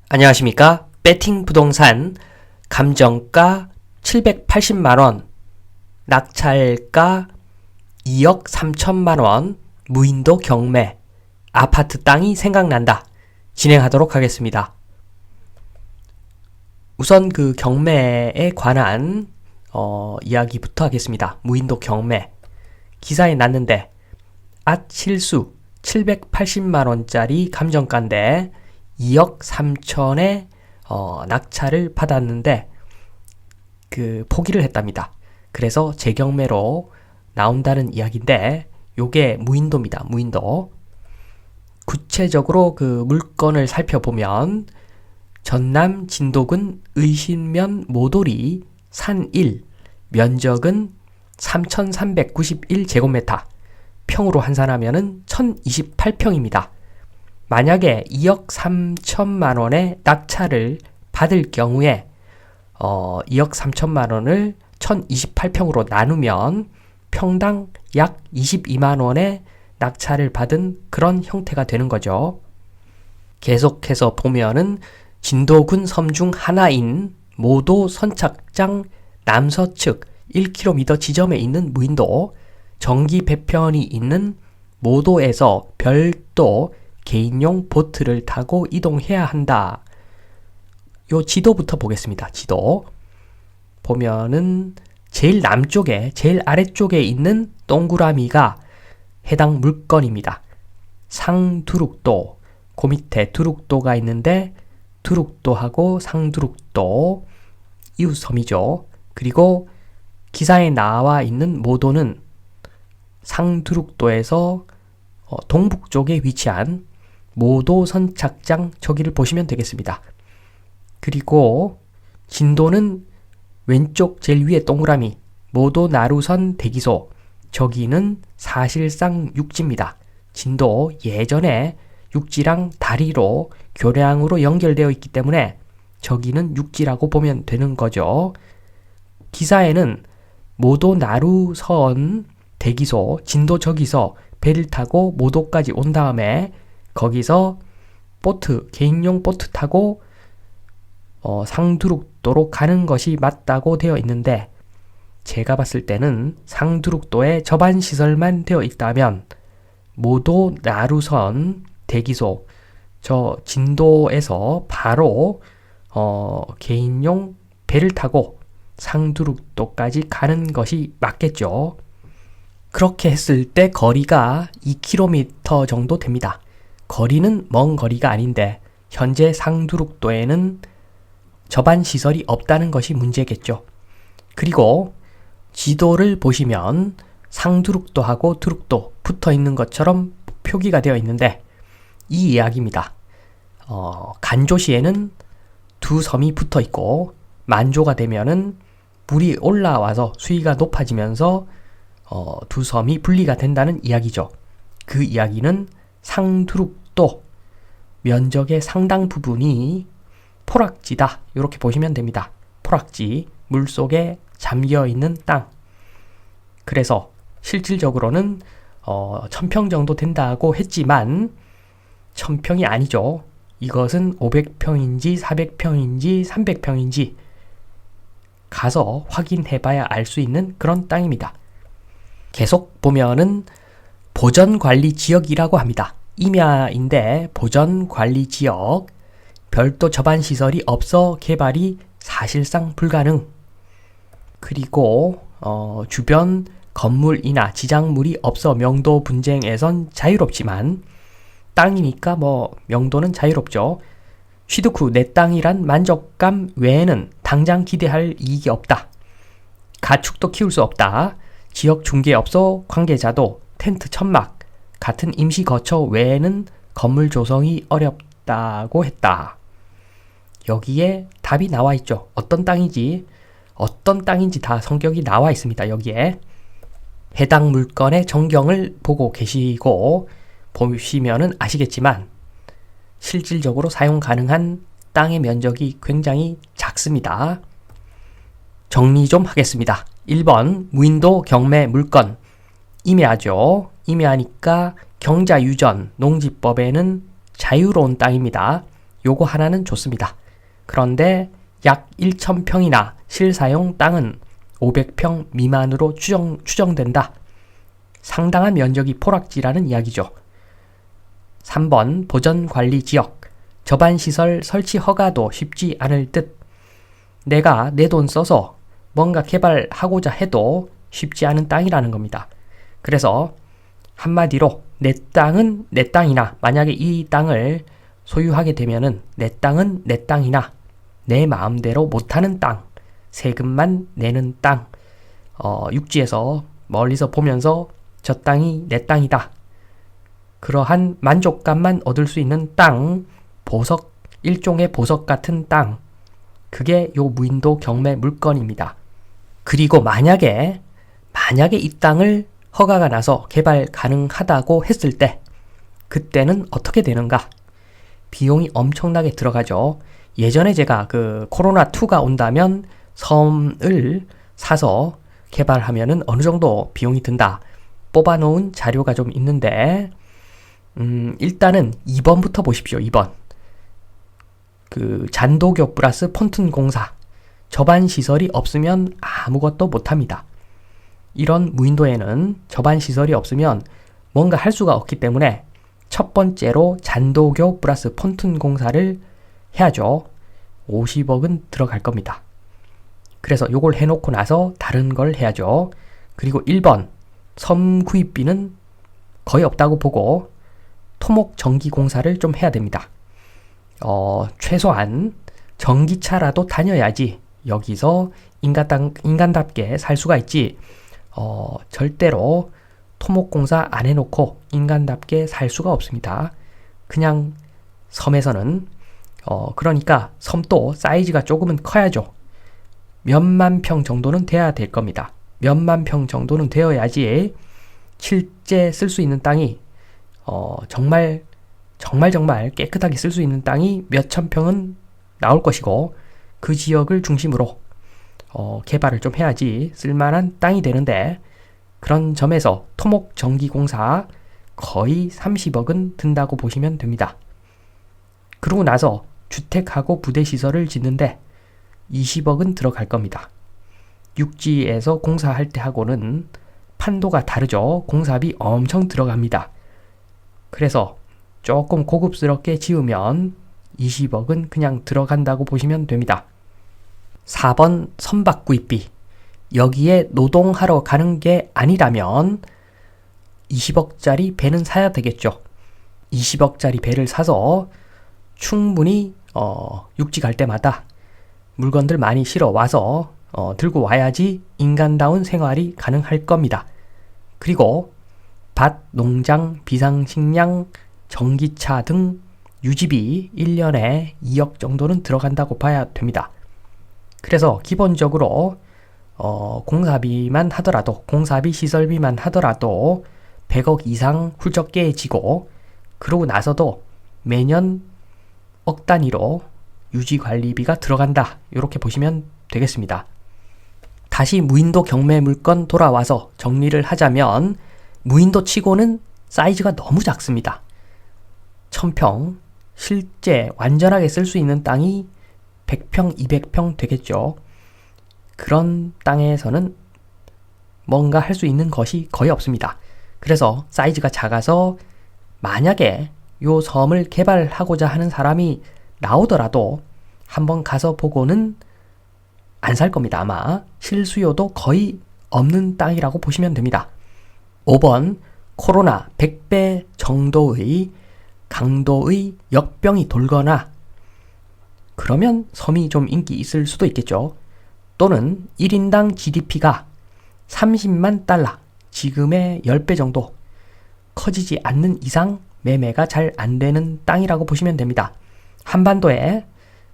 안녕하십니까? 배팅 부동산 감정가 780만원, 낙찰가 2억 3천만원, 무인도 경매, 아파트 땅이 생각난다. 진행하도록 하겠습니다. 우선 그 경매에 관한 이야기부터 하겠습니다. 무인도 경매. 기사에 났는데 실수 780만원짜리 감정가인데 2억 3천에 낙찰을 받았는데 포기를 했답니다. 그래서 재경매로 나온다는 이야기인데 요게 무인도입니다. 무인도. 구체적으로 그 물건을 살펴보면 전남 진도군 의신면 모돌이 산 1, 면적은 3,391제곱미터, 평으로 환산하면은 1,028평입니다. 만약에 2억 3천만 원의 낙찰을 받을 경우에 2억 3천만 원을 1028평으로 나누면 평당 약 22만 원의 낙찰을 받은 그런 형태가 되는 거죠. 계속해서 보면은 진도군 섬 중 하나인 모도 선착장 남서측 1km 지점에 있는 무인도, 전기 배편이 있는 모도에서 별도 개인용 보트를 타고 이동해야 한다. 요 지도부터 보겠습니다. 지도. 보면은 제일 남쪽에, 제일 아래쪽에 있는 동그라미가 해당 물건입니다. 상두룩도, 그 밑에 두룩도가 있는데 두룩도하고 상두룩도 이웃섬이죠. 그리고 기사에 나와 있는 모도는 상두룩도에서 동북쪽에 위치한 모도 선착장, 저기를 보시면 되겠습니다. 그리고 진도는 왼쪽 제일 위에 동그라미 모도 나루선 대기소, 저기는 사실상 육지입니다. 진도 예전에 육지랑 다리로 교량으로 연결되어 있기 때문에 저기는 육지라고 보면 되는 거죠. 기사에는 모도 나루선 대기소, 진도 저기서 배를 타고 모도까지 온 다음에 거기서 보트, 개인용 보트 타고 상두룩도로 가는 것이 맞다고 되어 있는데, 제가 봤을 때는 상두룩도에 접안시설만 되어 있다면 모도 나루선 대기소, 저 진도에서 바로 개인용 배를 타고 상두룩도까지 가는 것이 맞겠죠. 그렇게 했을 때 거리가 2km 정도 됩니다. 거리는 먼 거리가 아닌데 현재 상두룩도에는 접안시설이 없다는 것이 문제겠죠. 그리고 지도를 보시면 상두룩도하고 두룩도 붙어 있는 것처럼 표기가 되어 있는데 이 이야기입니다. 간조시에는 두 섬이 붙어 있고 만조가 되면은 물이 올라와서 수위가 높아지면서 두 섬이 분리가 된다는 이야기죠. 그 이야기는 상두룩도 면적의 상당 부분이 포락지다, 이렇게 보시면 됩니다. 포락지, 물속에 잠겨있는 땅. 그래서 실질적으로는 1000평 정도 된다고 했지만 1000평이 아니죠. 이것은 500평인지 400평인지 300평인지 가서 확인해봐야 알 수 있는 그런 땅입니다. 계속 보면은 보전관리지역이라고 합니다. 임야인데 보전관리지역, 별도 접안시설이 없어 개발이 사실상 불가능. 그리고 주변 건물이나 지작물이 없어 명도 분쟁에선 자유롭지만 땅이니까 명도는 자유롭죠. 취득 후 내 땅이란 만족감 외에는 당장 기대할 이익이 없다. 가축도 키울 수 없다. 지역 중개업소 관계자도 텐트 천막 같은 임시 거처 외에는 건물 조성이 어렵다고 했다. 여기에 답이 나와 있죠. 어떤 땅인지 다 성격이 나와 있습니다. 여기에 해당 물건의 전경을 보고 계시고 보시면은 아시겠지만 실질적으로 사용 가능한 땅의 면적이 굉장히 작습니다. 정리 좀 하겠습니다. 1번 무인도 경매 물건, 임야죠. 임야니까 경자유전, 농지법에는 자유로운 땅입니다. 요거 하나는 좋습니다. 그런데 약 1,000평이나 실사용 땅은 500평 미만으로 추정된다. 상당한 면적이 포락지라는 이야기죠. 3번 보전관리지역. 저반시설 설치 허가도 쉽지 않을 듯. 내가 내 돈 써서 뭔가 개발하고자 해도 쉽지 않은 땅이라는 겁니다. 그래서 한마디로 내 땅은 내 땅이나, 만약에 이 땅을 소유하게 되면은 내 땅은 내 땅이나, 내 마음대로 못하는 땅, 세금만 내는 땅, 육지에서 멀리서 보면서 저 땅이 내 땅이다, 그러한 만족감만 얻을 수 있는 땅, 보석, 일종의 보석 같은 땅, 그게 요 무인도 경매 물건입니다. 그리고 만약에 이 땅을 허가가 나서 개발 가능하다고 했을 때 그때는 어떻게 되는가? 비용이 엄청나게 들어가죠. 예전에 제가 그 코로나2가 온다면 섬을 사서 개발하면은 어느 정도 비용이 든다 뽑아놓은 자료가 좀 있는데, 일단은 2번부터 보십시오. 2번. 그 잔도교 플러스 폰튼 공사. 저반 시설이 없으면 아무것도 못합니다. 이런 무인도에는 저반 시설이 없으면 뭔가 할 수가 없기 때문에 첫 번째로 잔도교 플러스 폰튼 공사를 해야죠. 50억은 들어갈 겁니다. 그래서 요걸 해놓고 나서 다른 걸 해야죠. 그리고 1번 섬 구입비는 거의 없다고 보고 토목 전기 공사를 좀 해야 됩니다. 최소한 전기차라도 다녀야지 여기서 인간답게 살 수가 있지, 절대로 토목공사 안 해놓고 인간답게 살 수가 없습니다. 그냥 섬에서는 그러니까 섬도 사이즈가 조금은 커야죠. 몇만 평 정도는 돼야 될 겁니다. 몇만 평 정도는 되어야지 실제 쓸 수 있는 땅이 정말 깨끗하게 쓸 수 있는 땅이 몇천 평은 나올 것이고, 그 지역을 중심으로 개발을 좀 해야지 쓸만한 땅이 되는데, 그런 점에서 토목전기공사 거의 30억은 든다고 보시면 됩니다. 그러고 나서 주택하고 부대시설을 짓는데 20억은 들어갈 겁니다. 육지에서 공사할 때 하고는 판도가 다르죠. 공사비 엄청 들어갑니다. 그래서 조금 고급스럽게 지으면 20억은 그냥 들어간다고 보시면 됩니다. 4번 선박 구입비. 여기에 노동하러 가는 게 아니라면 20억짜리 배는 사야 되겠죠. 20억짜리 배를 사서 충분히 육지 갈 때마다 물건들 많이 실어 와서 들고 와야지 인간다운 생활이 가능할 겁니다. 그리고 밭, 농장, 비상식량, 전기차 등 유지비 1년에 2억 정도는 들어간다고 봐야 됩니다. 그래서 기본적으로 공사비만 하더라도, 공사비 시설비만 하더라도 100억 이상 훌쩍 깨지고, 그러고 나서도 매년 억 단위로 유지관리비가 들어간다, 이렇게 보시면 되겠습니다. 다시 무인도 경매 물건 돌아와서 정리를 하자면, 무인도 치고는 사이즈가 너무 작습니다. 1000평, 실제 완전하게 쓸 수 있는 땅이 100평, 200평 되겠죠. 그런 땅에서는 뭔가 할 수 있는 것이 거의 없습니다. 그래서 사이즈가 작아서 만약에 요 섬을 개발하고자 하는 사람이 나오더라도 한번 가서 보고는 안 살 겁니다. 아마 실수요도 거의 없는 땅이라고 보시면 됩니다. 5번 코로나 100배 정도의 강도의 역병이 돌거나 그러면 섬이 좀 인기 있을 수도 있겠죠. 또는 1인당 GDP가 30만 달러, 지금의 10배 정도 커지지 않는 이상 매매가 잘 안 되는 땅이라고 보시면 됩니다. 한반도에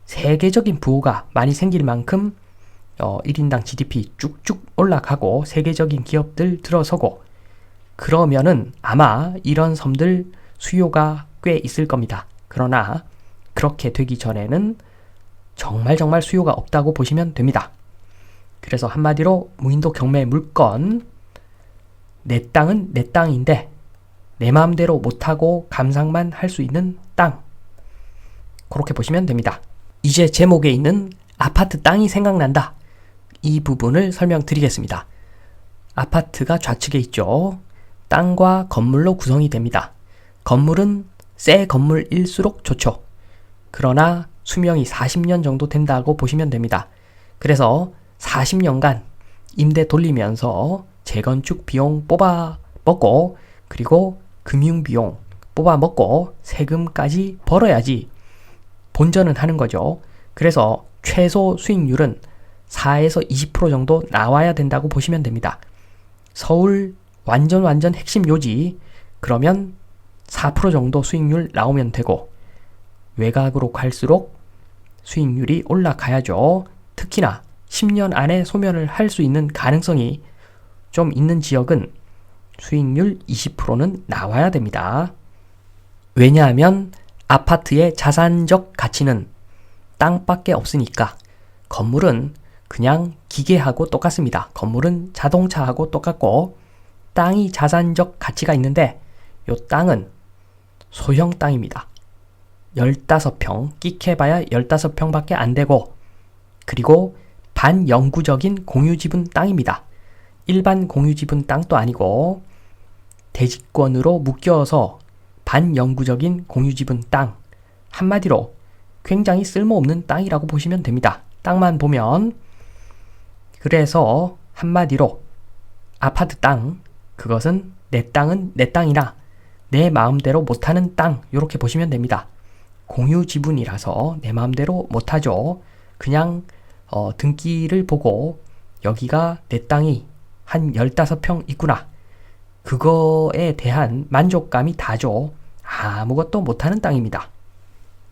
세계적인 부호가 많이 생길 만큼 1인당 GDP 쭉쭉 올라가고 세계적인 기업들 들어서고, 그러면은 아마 이런 섬들 수요가 꽤 있을 겁니다. 그러나 그렇게 되기 전에는 정말 수요가 없다고 보시면 됩니다. 그래서 한마디로 무인도 경매 물건, 내 땅은 내 땅인데 내 마음대로 못하고 감상만 할 수 있는 땅. 그렇게 보시면 됩니다. 이제 제목에 있는 아파트 땅이 생각난다. 이 부분을 설명드리겠습니다. 아파트가 좌측에 있죠. 땅과 건물로 구성이 됩니다. 건물은 새 건물일수록 좋죠. 그러나 수명이 40년 정도 된다고 보시면 됩니다. 그래서 40년간 임대 돌리면서 재건축 비용 뽑아 먹고 그리고 금융 비용 뽑아 먹고 세금까지 벌어야지 본전은 하는 거죠. 그래서 최소 수익률은 4에서 20% 정도 나와야 된다고 보시면 됩니다. 서울 완전 핵심 요지 그러면 4% 정도 수익률 나오면 되고 외곽으로 갈수록 수익률이 올라가야죠. 특히나 10년 안에 소멸을 할 수 있는 가능성이 좀 있는 지역은 수익률 20%는 나와야 됩니다. 왜냐하면 아파트의 자산적 가치는 땅밖에 없으니까 건물은 그냥 기계하고 똑같습니다. 건물은 자동차하고 똑같고 땅이 자산적 가치가 있는데 이 땅은 소형 땅입니다. 15평, 끽해봐야 15평밖에 안 되고 그리고 반영구적인 공유지분 땅입니다. 일반 공유지분 땅도 아니고 대지권으로 묶여서 반영구적인 공유지분 땅 한마디로 굉장히 쓸모없는 땅이라고 보시면 됩니다. 땅만 보면 그래서 한마디로 아파트 땅 그것은 내 땅은 내 땅이나 내 마음대로 못하는 땅 이렇게 보시면 됩니다. 공유 지분이라서 내 마음대로 못하죠. 그냥 등기를 보고 여기가 내 땅이 한 15평 있구나. 그거에 대한 만족감이 다죠. 아무것도 못하는 땅입니다.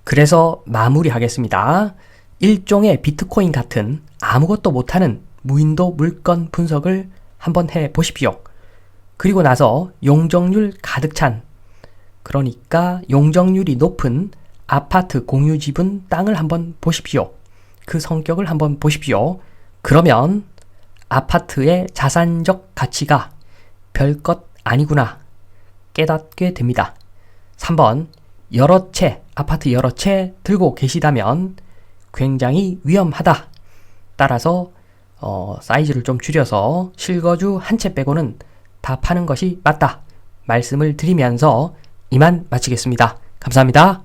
그래서 마무리하겠습니다. 일종의 비트코인 같은 아무것도 못하는 무인도 물건 분석을 한번 해보십시오. 그리고 나서 용적률 가득 찬 그러니까 용적률이 높은 아파트 공유지분 땅을 한번 보십시오. 그 성격을 한번 보십시오. 그러면 아파트의 자산적 가치가 별것 아니구나 깨닫게 됩니다. 3번 여러 채, 아파트 여러 채 들고 계시다면 굉장히 위험하다. 따라서 사이즈를 좀 줄여서 실거주 한 채 빼고는 다 파는 것이 맞다. 말씀을 드리면서 이만 마치겠습니다. 감사합니다.